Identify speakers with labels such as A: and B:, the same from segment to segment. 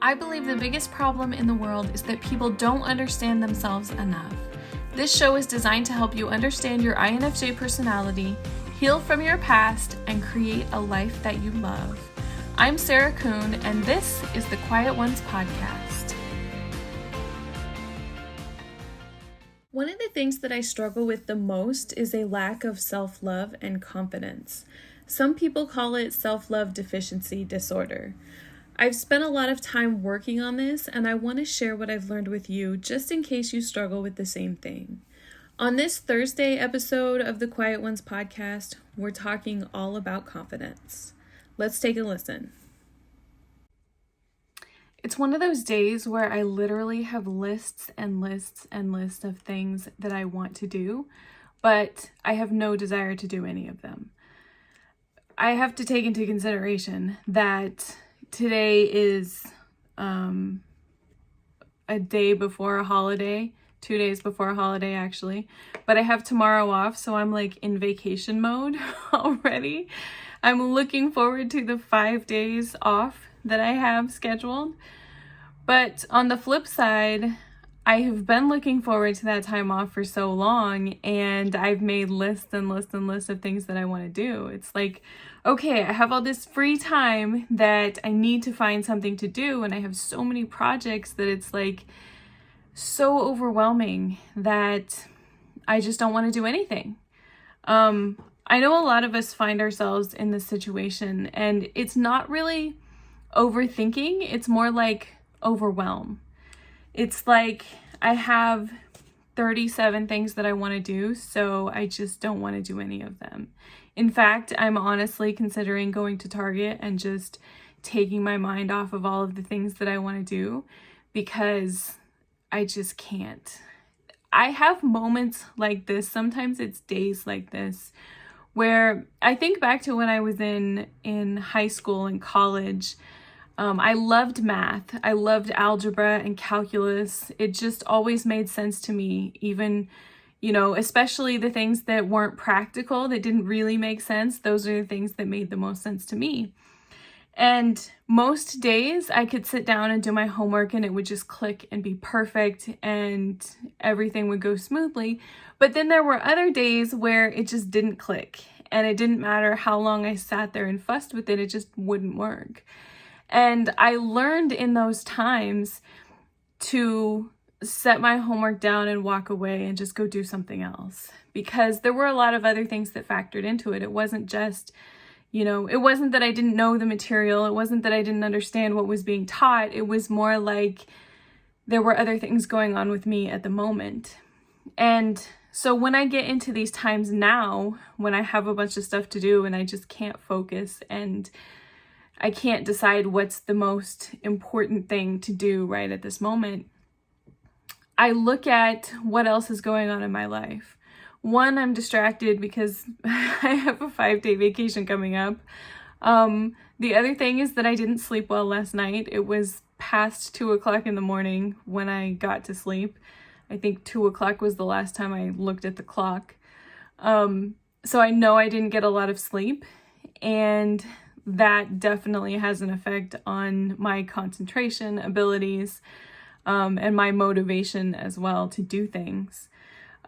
A: I believe the biggest problem in the world is that people don't understand themselves enough. This show is designed to help you understand your INFJ personality, heal from your past, and create a life that you love. I'm Sarah Kuhn, and this is the Quiet Ones podcast. One of the things that I struggle with the most is a lack of self-love and confidence. Some people call it self-love deficiency disorder. I've spent a lot of time working on this, and I want to share what I've learned with you just in case you struggle with the same thing. On this Thursday episode of the Quiet Ones podcast, we're talking all about confidence. Let's take a listen. It's one of those days where I literally have lists and lists and lists of things that I want to do, but I have no desire to do any of them. I have to take into consideration that today is a day before a holiday, 2 days before a holiday actually, but I have tomorrow off, so I'm like in vacation mode already. I'm looking forward to the 5 days off that I have scheduled. But on the flip side, I have been looking forward to that time off for so long, and I've made lists and lists and lists of things that I want to do. It's like, okay, I have all this free time that I need to find something to do, and I have so many projects that it's like so overwhelming that I just don't want to do anything. I know a lot of us find ourselves in this situation, and it's not really overthinking, it's more like overwhelm. It's like I have 37 things that I want to do, so I just don't want to do any of them. In fact, I'm honestly considering going to Target and just taking my mind off of all of the things that I want to do because I just can't. I have moments like this, sometimes it's days like this, where I think back to when I was in high school and college. I loved math. I loved algebra and calculus. It just always made sense to me, even, especially the things that weren't practical, that didn't really make sense. Those are the things that made the most sense to me. And most days I could sit down and do my homework and it would just click and be perfect and everything would go smoothly. But then there were other days where it just didn't click, and it didn't matter how long I sat there and fussed with it, it just wouldn't work. And I learned in those times to set my homework down and walk away and just go do something else, because there were a lot of other things that factored into it. It wasn't just, it wasn't that I didn't know the material. It wasn't that I didn't understand what was being taught. It was more like there were other things going on with me at the moment. And so when I get into these times now, when I have a bunch of stuff to do and I just can't focus and I can't decide what's the most important thing to do right at this moment, I look at what else is going on in my life. One, I'm distracted because I have a 5-day vacation coming up. The other thing is that I didn't sleep well last night. It was past 2 o'clock in the morning when I got to sleep. I think 2 o'clock was the last time I looked at the clock. So I know I didn't get a lot of sleep, and that definitely has an effect on my concentration abilities, and my motivation as well to do things.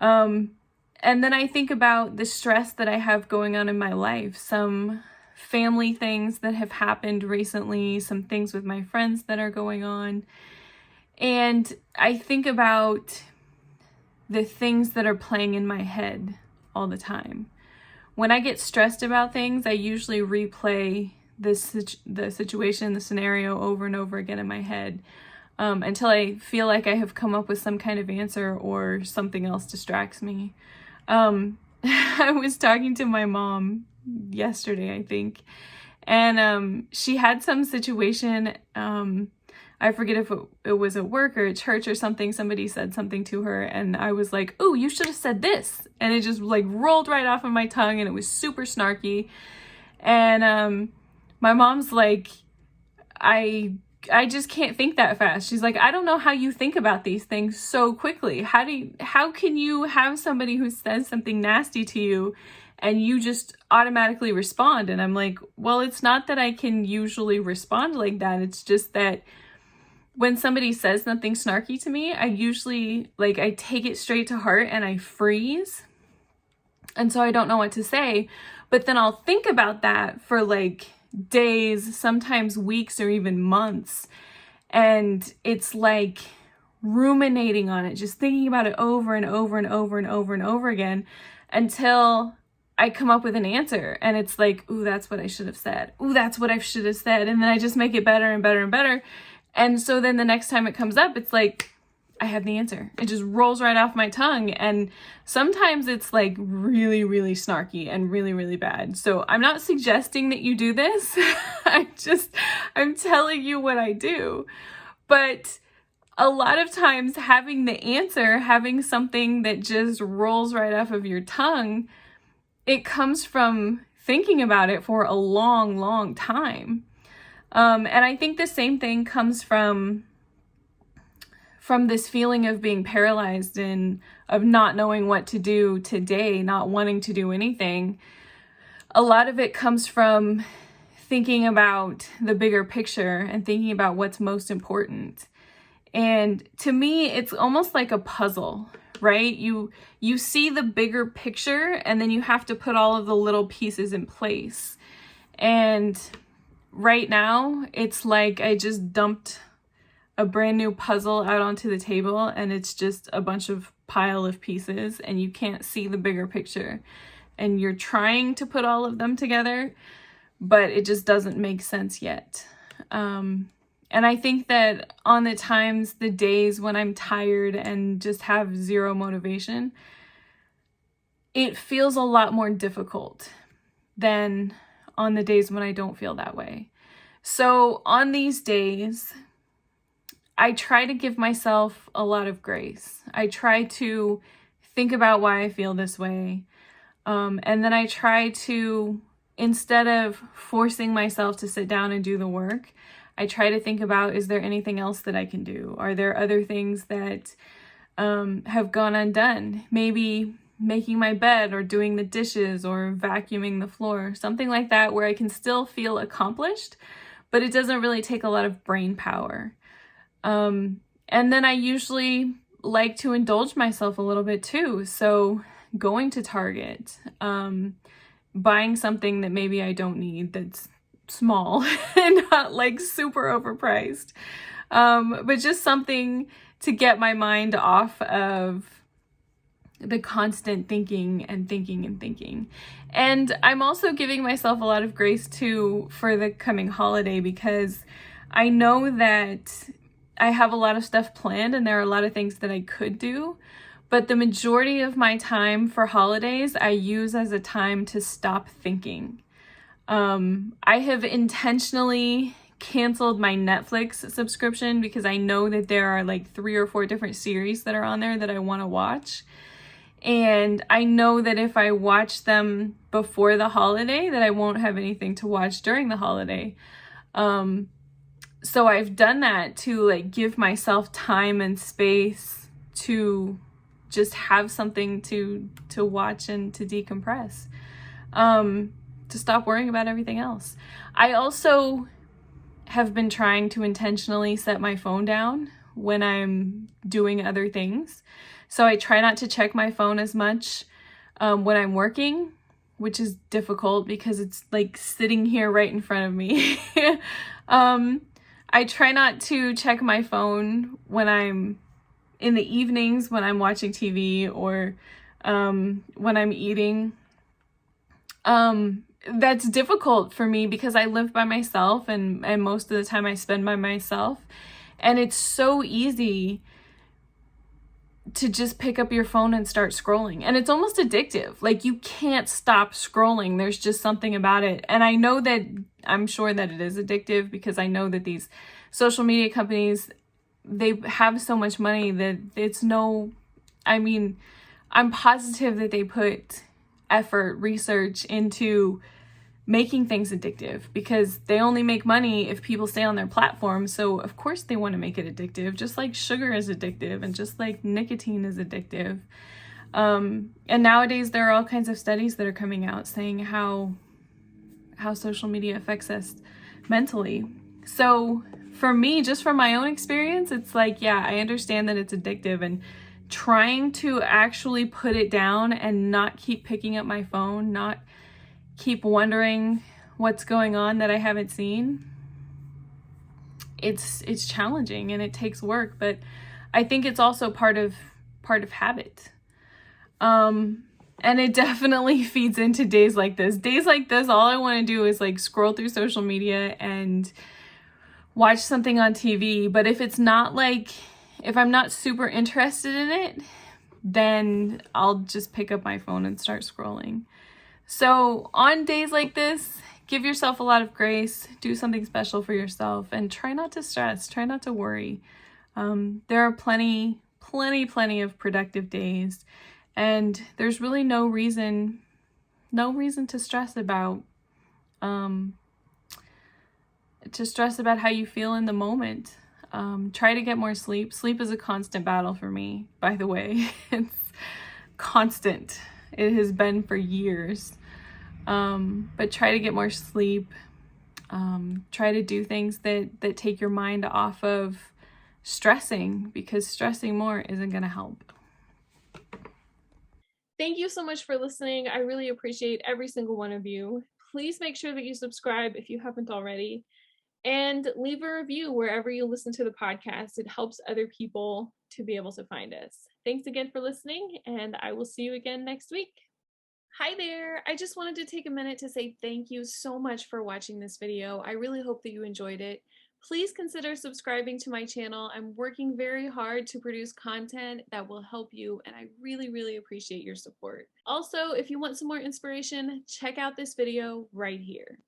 A: And then I think about the stress that I have going on in my life, some family things that have happened recently, some things with my friends that are going on. And I think about the things that are playing in my head all the time. When I get stressed about things, I usually replay the situation, the scenario over and over again in my head until I feel like I have come up with some kind of answer or something else distracts me. I was talking to my mom yesterday, I think, and she had some situation. I forget if it was at work or at church or something. Somebody said something to her and I was like, "Oh, you should have said this." And it just like rolled right off of my tongue and it was super snarky. And my mom's like, I just can't think that fast. She's like, "I don't know how you think about these things so quickly. How can you have somebody who says something nasty to you and you just automatically respond?" And I'm like, well, it's not that I can usually respond like that. It's just that when somebody says something snarky to me, I usually, like, I take it straight to heart and I freeze. And so I don't know what to say. But then I'll think about that for like days, sometimes weeks or even months. And it's like ruminating on it, just thinking about it over and over and over and over and over again until I come up with an answer. And it's like, ooh, that's what I should have said. Ooh, that's what I should have said. And then I just make it better and better and better. And so then the next time it comes up, it's like, I have the answer. It just rolls right off my tongue. And sometimes it's like really, really snarky and really, really bad. So I'm not suggesting that you do this. I'm telling you what I do. But a lot of times having the answer, having something that just rolls right off of your tongue, it comes from thinking about it for a long, long time. And I think the same thing comes from this feeling of being paralyzed and of not knowing what to do today, not wanting to do anything. A lot of it comes from thinking about the bigger picture and thinking about what's most important. And to me, it's almost like a puzzle, right? You see the bigger picture and then you have to put all of the little pieces in place. And right now, it's like I just dumped a brand new puzzle out onto the table and it's just a bunch of pile of pieces and you can't see the bigger picture. And you're trying to put all of them together, but it just doesn't make sense yet. And I think that on the days when I'm tired and just have zero motivation, it feels a lot more difficult than on the days when I don't feel that way. So on these days, I try to give myself a lot of grace. I try to think about why I feel this way. And then I try to, instead of forcing myself to sit down and do the work, I try to think about, is there anything else that I can do? Are there other things that have gone undone? Maybe making my bed or doing the dishes or vacuuming the floor, something like that where I can still feel accomplished, but it doesn't really take a lot of brain power. And then I usually like to indulge myself a little bit too. So going to Target, buying something that maybe I don't need that's small and not like super overpriced, but just something to get my mind off of the constant thinking and thinking and thinking. And I'm also giving myself a lot of grace too for the coming holiday, because I know that I have a lot of stuff planned and there are a lot of things that I could do, but the majority of my time for holidays I use as a time to stop thinking. I have intentionally canceled my Netflix subscription because I know that there are like 3 or 4 different series that are on there that I want to watch. And I know that if I watch them before the holiday, that I won't have anything to watch during the holiday. So I've done that to like give myself time and space to just have something to watch and to decompress, to stop worrying about everything else. I also have been trying to intentionally set my phone down when I'm doing other things. So I try not to check my phone as much when I'm working, which is difficult because it's like sitting here right in front of me. I try not to check my phone when I'm in the evenings, when I'm watching TV or when I'm eating. That's difficult for me because I live by myself and most of the time I spend by myself. And it's so easy to just pick up your phone and start scrolling. And it's almost addictive. Like you can't stop scrolling. There's just something about it. And I'm sure that it is addictive because I know that these social media companies, they have so much money that I'm positive that they put effort, research into making things addictive because they only make money if people stay on their platform. So of course they want to make it addictive, just like sugar is addictive and just like nicotine is addictive. And nowadays there are all kinds of studies that are coming out saying how social media affects us mentally. So for me, just from my own experience, it's like, yeah, I understand that it's addictive, and trying to actually put it down and not keep picking up my phone, not keep wondering what's going on that I haven't seen, it's challenging and it takes work, but I think it's also part of habit. And it definitely feeds into days like this. Days like this, all I want to do is like scroll through social media and watch something on TV. But if it's not like, if I'm not super interested in it, then I'll just pick up my phone and start scrolling. So on days like this, give yourself a lot of grace, do something special for yourself, and try not to stress, try not to worry. There are plenty of productive days, and there's really no reason to stress about how you feel in the moment. Try to get more sleep. Sleep is a constant battle for me, by the way. It's constant. It has been for years. But try to get more sleep. Try to do things that take your mind off of stressing, because stressing more isn't going to help. Thank you so much for listening. I really appreciate every single one of you. Please make sure that you subscribe if you haven't already, and leave a review wherever you listen to the podcast. It helps other people to be able to find us. Thanks again for listening, and I will see you again next week. Hi there! I just wanted to take a minute to say thank you so much for watching this video. I really hope that you enjoyed it. Please consider subscribing to my channel. I'm working very hard to produce content that will help you, and I really appreciate your support. Also, if you want some more inspiration, check out this video right here.